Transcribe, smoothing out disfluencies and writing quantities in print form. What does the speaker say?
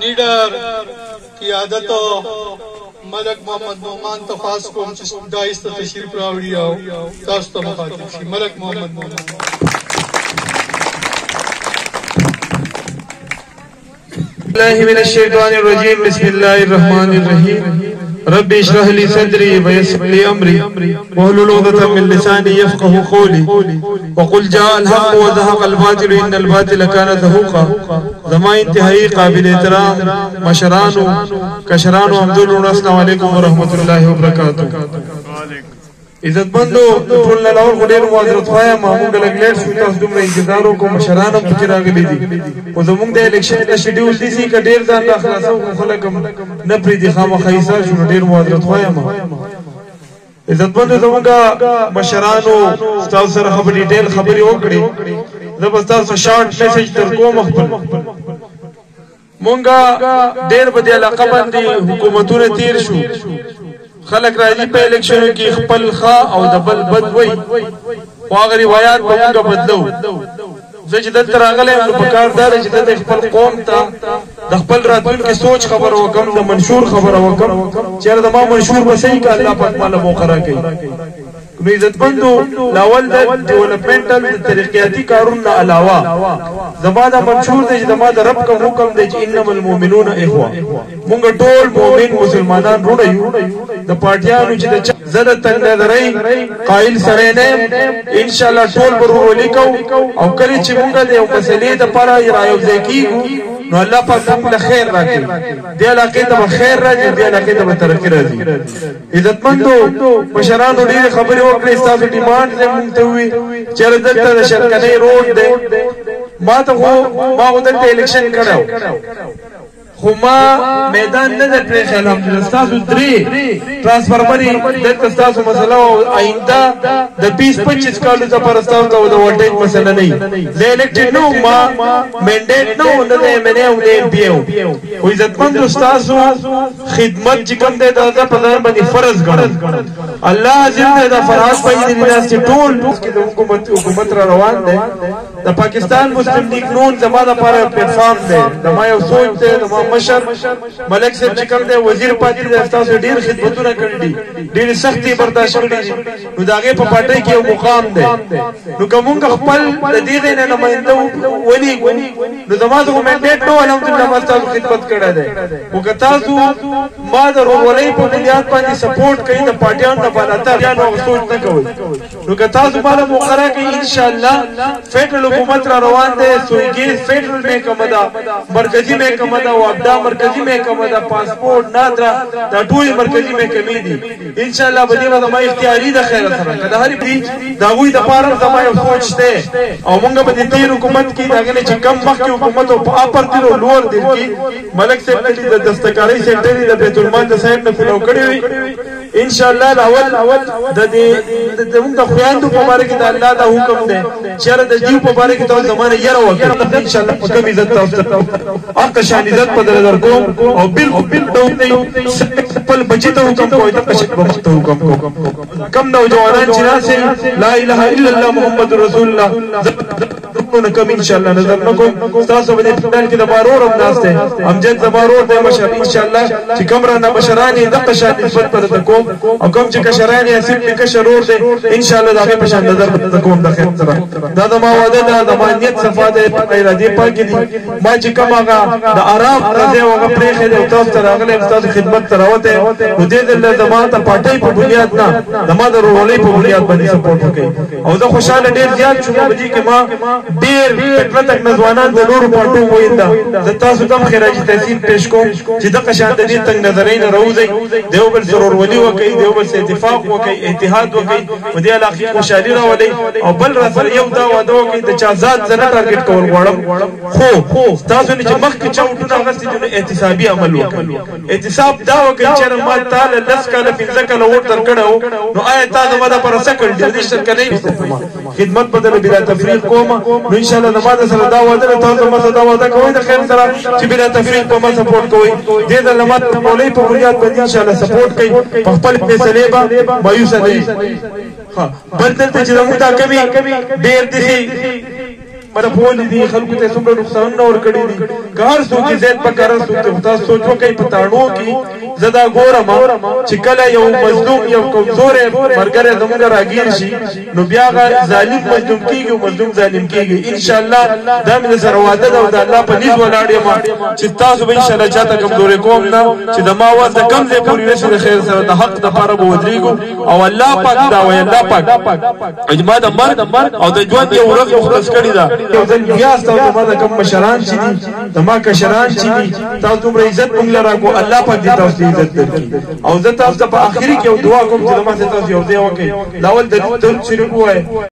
नीडर قیادت ملک محمد نعمان ته خاص کوم چې دایست تشریف راوړي او تاسو ته مخاطب شي. ملک محمد نعمان. الله من الشيطان الرجيم. بسم الله الرحمن الرحيم. رب اشرح لي صدري ويسر لي امري واحلل عقدة من لساني يفقهوا قولي وقل جاء الحق وزهق الباطل ان الباطل كان زهوقا. زما انتهائی قابل احترام مشرانو کشرانو حمدالله السلام علیکم ورحمۃ اللہ وبرکاتہ. عزتمندو ټول لاور غډیر معذرت وایم موږ لګلیټ شو تاسو دومره انتظار وکړو مشرانو پکې راغلي دي او زموږ د الیکشن د شیډول دي چې ډیر ځان اخلاصو خلک نه پری دي خامخایسا شو ډیر معذرت وایم. عزتمندو زموږ مشرانو تاسو سره خبرې ډیټیل خبرې وکړي زه بس تاسو شارټ میسج تر کوم خپل مونږه ډیر په دې علاقه باندې حکومتونه تیر شو خلک راځي په الیکشنو کې خپل ښه او د بل بد وای خو هغه روایت به موږ بدلو. زه چې دلته راغلی نو په کار دا دی چې د خپل قوم ته د خپل راتلونکي سوچ خبره وکړم د منشور خبره وکړم چېرې زما منشور به صحیح که الله پاک ماله موقع راکوي. نو عزتمندو لاول د ډیولپمنټل د ترقیاتي کارونو نه علاوه زما دا منشور دی چې زما د رب کوم حکم دی چې انما المؤمنون اخوه. مونږ ټول مؤمن مسلمانان وروڼه یو. د پارټیانو چې د زه د تنګ نظرۍ قایل سړی نه یم انشاءالله ټول به ورورولي کوو او کله چې مونږ د یو مسلې دپاره رایوځای کېږو نو الله پاک موږ له خیر راکړي. دې علاقې ته به خیر راځي دې علاقې ته به ترقي راځي. عزتمندو مشرانو ډېرې خبرې وکړې ستاسو ډیمانډ یې مونږ ته ووي چېرې دلته د شرکنۍ روډ دی ما خو دلته الیکشن کړی خو ما میدان نه در پرېښی الحمدلله ستاسو درې ټرانسفارمرې دلته ستاسو مسله او آینده د 20-25 کالو دپاره ستاسو ته د ولټیج مسله نه وي. زه الیکټډ نه وم ما مینډیټ نه و نه د ایم این اے او د ایم پی اے وم خو عزتمندو ستاسو خدمت چې کوم دی دا زه په ځان باندې فرض ګڼم. الله عظیم دی دا فرهاد بھائی دی داسې ټول د حکومت را روان دی. د پاکستان مسلم لیگ نون زما دپاره یو پلیټفارم دی زما یو سوچ دی زما مشر ملک صاحب چې کوم دی وزیر پاتې دی ستاسو ډېر خدمتونه کړي دي ډېرې سختې برداشت کړي دي نو د هغې په پارټۍ کې یو مقام دی. نو که مونږ خپل د دې ځای نه نماینده ولیږو نو زما د خو مینډیټ نه و الحمدلله ما ستاسو خدمت کړی دی. خو که تاسو ما د ورورولۍ په بنیاد باندې سپورټ کوئ د پارټیانو نه بالاترانو هغه سوچ نه کوئ نو که تاسو ما له موقع راکړئ انشاءالله فیډرل حکومت را روان دی سویګیز فیډرل محکمه ده مرکزي محکمه ده وابدا مرکزي محکمه ده پاسپورټ نادره دا ټولې مرکزي محکمې دي انشاءالله به دې به زما اختیاري ده خیره سره که د هرې د هغوی دپاره زما یو سوچ دی او مونږ به د تېر حکومت کې د هغې نه چې کم مخکې حکومت او په اپر دیر او لوړ دیر کې ملک صاحب نه د دستکارۍ سینټر یې د بیت المال د صاحب نه فلو کړی وي انشاءالله اول د زموږ د خویندو په باره کې د الله دا حکم دی چېرې د دیو په باره کې تاسو زما نه یره وکړئ انشاءالله په کم عزت تاسو ته هغه شان عزت په در درکوم او بالکل خپل بچي ته حکم کوئ دغه شان به مخ ته حکم کوم. کم نوجوانان چې راسئ لا اله الا الله محمد رسول الله نه کم انشاءالله نظر نه کوم. ستاسو په دې پنډال کې د مارور هم ناست دی امجد د مارور دی مشر انشاءالله چې کوم رانه مشران یې دغه شان نسبت پر ته کوم او کوم چې کشران یې اسیب کې کشر ور دی انشاءالله د هغې په شان نظر به کوم د خیر سره. دا زما وعده ده زما نیت صفا دی ارادې پاکې دي. ما چې کوم هغه د آرام رضی او هغه پرېښی دی او تاسو ته راغلی یم ستاسو خدمت ته راوتی نو دې ځل زما د پارټۍ په بنیاد نه زما د ورورولۍ په بنیاد باندې سپورټ وکړئ او زه خوشحاله ډېر زیات شوم په دې کې ما ډېر تکړه تکړه ځوانان د نورو پارټو وویل زه تاسو ته هم خراجي تحسین پیش کوم چې دغه شان د دې تنګ نظرۍ نه راوځئ د یو بل سره ورورولي وکړئ د یو بل سره اتفاق وکړئ اتحاد وکړئ په دې علاقې خوشحالي راولئ او بل را سره یو دا واده وکړئ د چا ذات زه نه ټارګېټ کول غواړم خو ستاسو نه چې مخکې چا وټونه اخیستي دي نو احتسابي عمل وکړئ. احتساب دا وکړئ چېرې ما تا له 10 کاله 15 کاله ووټ درکړی و نو آیا تا زما دپاره څه کړي دي دې شرکنۍ خدمت به درله بلا تفریق کوم نو انشاءالله زما د سره دا واده ده تاسو زما سره دا واده کوئ د خیر سره چې بلا تفریق په ما سپورټ کوئ دې ځل ما د مولوي په بنیاد باندې انشاءالله سپورټ کوئ په خپل فیصلې به مایوسه نه وي. بل دلته چې زموږ دا کمي ډېر داسې مرپول دي خلکو ته څومره نقصانونه ورکړي دي که هر څوک یې زیات پکاره څوک ته تاسو سوچ وکئ په تاڼو کې زه دا ګورم چې کله یو مظلوم یو کمزوری ملګری زموږ راګیر شي نو بیا هغه ظالم مظلوم کېږي او مظلوم ظالم کېږي انشاءالله دا مې درسره وعده ده او د الله په نیز ولاړ یم چې تاسو به انشاءالله چاته کمزوری کوم نه چې د ما واز د کم ځای پورې رسي د خیر سره د حق دپاره به ودرېږو او الله پاک دا وایي الله پاک اجما د مرګ او د ژوند یو ورځ مخلص کړې ده یو ځل بیا ستاسو زما د کوم مشران چې دي زما کشران چې دي تاسو دومره عزت موږ له راکړو الله پاک دې تاسو ته عزت درکړي او زه تاسو ته په آخري کې یو دعا کوم چې زما سره تاسو یو ځای وکړئ لاول د درود شریف ووایئ